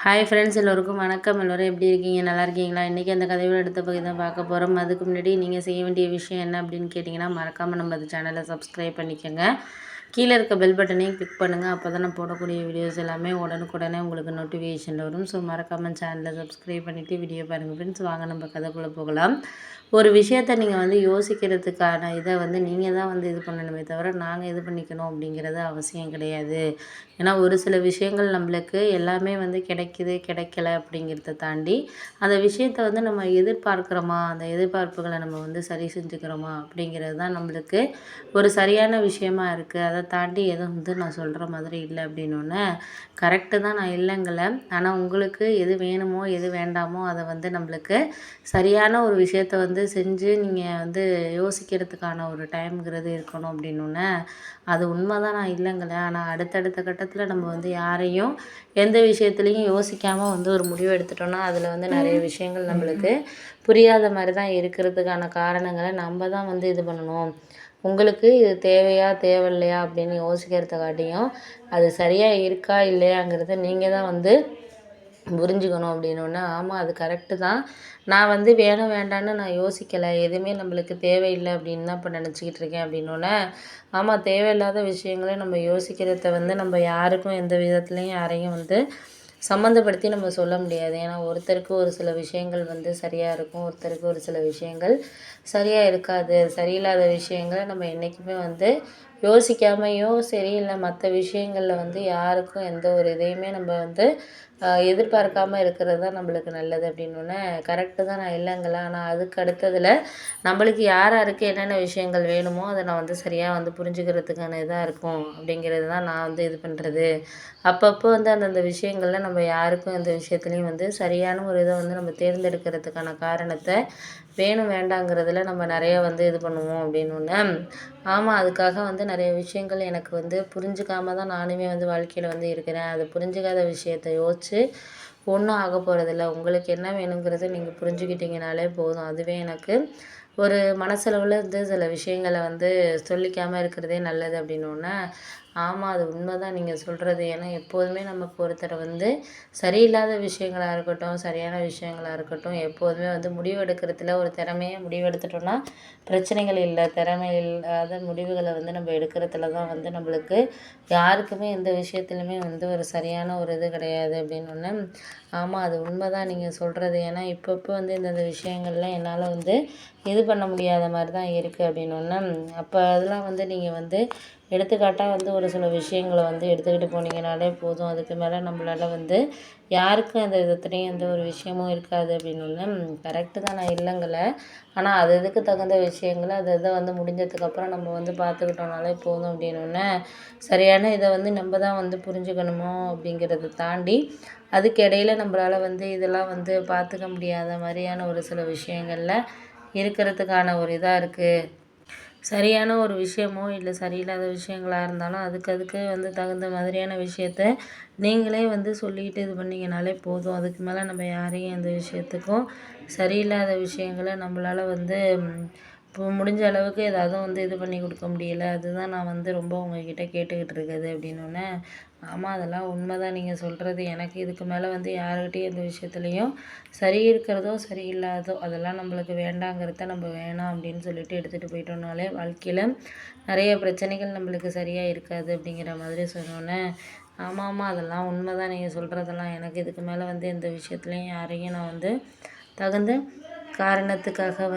Hi friends, எல்லோருக்கும் வணக்கம். எல்லோரும் எப்படி இருக்கீங்க? நல்லா இருக்கீங்களா? இன்றைக்கி அந்த கதையோட அடுத்த பகுதி தான் பார்க்க போகிறோம். அதுக்கு முன்னாடி நீங்கள் செய்ய வேண்டிய விஷயம் என்ன அப்படின்னு கேட்டிங்கன்னா, மறக்காமல் நம்ம அந்த சேனலை சப்ஸ்கிரைப் பண்ணிக்கோங்க. கீழே இருக்க பெல் பட்டனையும் கிளிக் பண்ணுங்கள். அப்போ தான் நான் போடக்கூடிய வீடியோஸ் எல்லாமே உடனுக்குடனே உங்களுக்கு நோட்டிஃபிகேஷன் வரும். ஸோ மறக்காமல் சேனலை சப்ஸ்கிரைப் பண்ணிவிட்டு வீடியோ பாருங்கள் ஃப்ரெண்ட்ஸ். வாங்க நம்ம கதைக்குள்ளே போகலாம். ஒரு விஷயத்தை நீங்கள் யோசிக்கிறதுக்கான இதை நீங்கள் தான் இது பண்ணணுமே தவிர நாங்கள் இது பண்ணிக்கணும் அப்படிங்கிறது அவசியம் கிடையாது. ஏன்னா ஒரு சில விஷயங்கள் நம்மளுக்கு எல்லாமே கிடைக்குது கிடைக்கல அப்படிங்கிறத தாண்டி அந்த விஷயத்தை நம்ம எதிர்பார்க்குறோமா, அந்த எதிர்பார்ப்புகளை நம்ம சரி செஞ்சுக்கிறோமா அப்படிங்கிறது தான் நம்மளுக்கு ஒரு சரியான விஷயமா இருக்குது. அதை தாண்டி எதுவும் நான் சொல்கிற மாதிரி இல்லை அப்படின்னோடனே கரெக்டு தான், நான் இல்லைங்கலை. ஆனால் உங்களுக்கு எது வேணுமோ எது வேண்டாமோ அதை நம்மளுக்கு சரியான ஒரு விஷயத்த செஞ்சு நீங்கள் யோசிக்கிறதுக்கான ஒரு டைம்ங்கிறது இருக்கணும் அப்படின்னோடனே அது உண்மை தான், நான் இல்லைங்கலை. ஆனால் அடுத்தடுத்த கட்டத்தில் நம்ம யாரையும் எந்த விஷயத்துலையும் யோசிக்காமல் ஒரு முடிவு எடுத்துட்டோன்னா அதில் நிறைய விஷயங்கள் நம்மளுக்கு புரியாத மாதிரி தான் இருக்கிறதுக்கான காரணங்களை நம்ம தான் இது பண்ணணும். உங்களுக்கு இது தேவையா தேவையில்லையா அப்படின்னு யோசிக்கிறதுக்காட்டியும் அது சரியாக இருக்கா இல்லையாங்கிறத நீங்கள் தான் புரிஞ்சுக்கணும் அப்படின்னோடனே ஆமாம் அது கரெக்டு தான். நான் வேணும் வேண்டான்னு நான் யோசிக்கலை. எதுவுமே நம்மளுக்கு தேவையில்லை அப்படின்னு தான் இப்போ நினச்சிக்கிட்டு இருக்கேன் அப்படின்னோடனே ஆமாம், தேவையில்லாத விஷயங்களே நம்ம யோசிக்கிறத நம்ம யாருக்கும் எந்த விதத்துலேயும் யாரையும் சம்மந்தப்படுத்தி நம்ம சொல்ல முடியாது. ஏன்னா ஒருத்தருக்கு ஒரு சில விஷயங்கள் சரியாக இருக்கும், ஒருத்தருக்கு ஒரு சில விஷயங்கள் சரியாக இருக்காது. சரியில்லாத விஷயங்களை நம்ம என்றைக்குமே யோசிக்காமையோ சரி இல்லை மற்ற விஷயங்களில் யாருக்கும் எந்த ஒரு இதையுமே நம்ம எதிர்பார்க்காம இருக்கிறது தான் நம்மளுக்கு நல்லது அப்படின்னோடனே கரெக்டு தான், நான் இல்லைங்களா. ஆனால் அதுக்கு அடுத்ததில் நம்மளுக்கு யார் யாருக்கு என்னென்ன விஷயங்கள் வேணுமோ அதை நான் சரியாக புரிஞ்சுக்கிறதுக்கான இதாக இருக்கும் அப்படிங்கிறது தான் நான் இது பண்ணுறது. அப்பப்போ அந்தந்த விஷயங்களில் நம்ம யாருக்கும் எந்த விஷயத்துலையும் சரியான ஒரு இதை நம்ம தேர்ந்தெடுக்கிறதுக்கான காரணத்தை வேணும் வேண்டாங்கிறதுல நம்ம நிறைய இது பண்ணுவோம் அப்படின்னோடனே ஆமாம், அதுக்காக நிறைய விஷயங்கள் எனக்கு புரிஞ்சுக்காம தான் நானுமே வாழ்க்கையில் இருக்கிறேன். அதை புரிஞ்சுக்காத விஷயத்தை யோசித்து ஒன்றும் ஆக போகிறதில்ல. உங்களுக்கு என்ன வேணுங்கிறத நீங்கள் புரிஞ்சுக்கிட்டீங்கனாலே போதும். அதுவே எனக்கு ஒரு மனசளவில் சில விஷயங்களை சொல்லிக்காமல் இருக்கிறதே நல்லது அப்படின்னோடனே ஆமாம், அது உண்மை தான் நீங்கள் சொல்கிறது. ஏன்னா எப்போதுமே நமக்கு ஒருத்தரை சரியில்லாத விஷயங்களாக இருக்கட்டும், சரியான விஷயங்களாக இருக்கட்டும், எப்போதுமே முடிவு எடுக்கிறதுல ஒரு திறமையாக முடிவு எடுத்துட்டோன்னா பிரச்சனைகள் இல்லை. திறமை இல்லாத முடிவுகளை நம்ம எடுக்கிறதுல தான் நம்மளுக்கு யாருக்குமே எந்த விஷயத்துலையுமே ஒரு சரியான ஒரு இது கிடையாது அப்படின்னோடனே ஆமாம், அது உண்மை தான் நீங்கள் சொல்கிறது. ஏன்னா இப்பப்போ இந்தந்த விஷயங்கள்லாம் என்னால் இது பண்ண முடியாத மாதிரி தான் இருக்குது அப்படின்னோடனே அப்போ அதெல்லாம் நீங்கள் எடுத்துக்காட்டாக ஒரு சில விஷயங்களை எடுத்துக்கிட்டு போனீங்கனாலே போதும். அதுக்கு மேலே நம்மளால் யாருக்கும் எந்த விதத்துலேயும் எந்த ஒரு விஷயமும் இருக்காது அப்படின்னோடனே கரெக்டு தான், நான் இல்லைங்கலை. ஆனால் அது இதுக்கு தகுந்த விஷயங்களை அது இதை முடிஞ்சதுக்கப்புறம் நம்ம பார்த்துக்கிட்டோம்னாலே போதும் அப்படின்னோடனே சரியான இதை நம்ம தான் புரிஞ்சுக்கணுமோ அப்படிங்கிறத தாண்டி அதுக்கு இடையில நம்மளால் இதெல்லாம் பார்த்துக்க முடியாத மாதிரியான ஒரு சில விஷயங்களில் இருக்கிறதுக்கான ஒரு இதாக இருக்குது. சரியான ஒரு விஷயமோ இல்லை சரியில்லாத விஷயங்களாக இருந்தாலும் அதுக்கு தகுந்த மாதிரியான விஷயத்த நீங்களே சொல்லிக்கிட்டு இது பண்ணிங்கனாலே போதும். அதுக்கு மேலே நம்ம யாரையும் எந்த விஷயத்துக்கும் சரியில்லாத விஷயங்களை நம்மளால் இப்போ முடிஞ்ச அளவுக்கு ஏதாவது இது பண்ணி கொடுக்க முடியல. அதுதான் நான் ரொம்ப உங்ககிட்ட கேட்டுக்கிட்டு இருக்குது அப்படின்னோடனே ஆமாம், அதெல்லாம் உண்மை தான் நீங்கள் சொல்கிறது. எனக்கு இதுக்கு மேலே யாருக்கிட்டையும் எந்த விஷயத்துலையும் சரி இருக்கிறதோ சரியில்லாதோ அதெல்லாம் நம்மளுக்கு வேண்டாங்கிறத நம்ம வேணாம் அப்படின்னு சொல்லிட்டு எடுத்துகிட்டு போயிட்டோம்னாலே வாழ்க்கையில் நிறைய பிரச்சனைகள் நம்மளுக்கு சரியாக இருக்காது அப்படிங்கிற மாதிரி சொன்னோன்னே ஆமாம், அதெல்லாம் உண்மை தான் நீங்கள் சொல்கிறதெல்லாம். எனக்கு இதுக்கு மேலே எந்த விஷயத்துலையும் யாரையும் நான் தகுந்த காரணத்துக்காக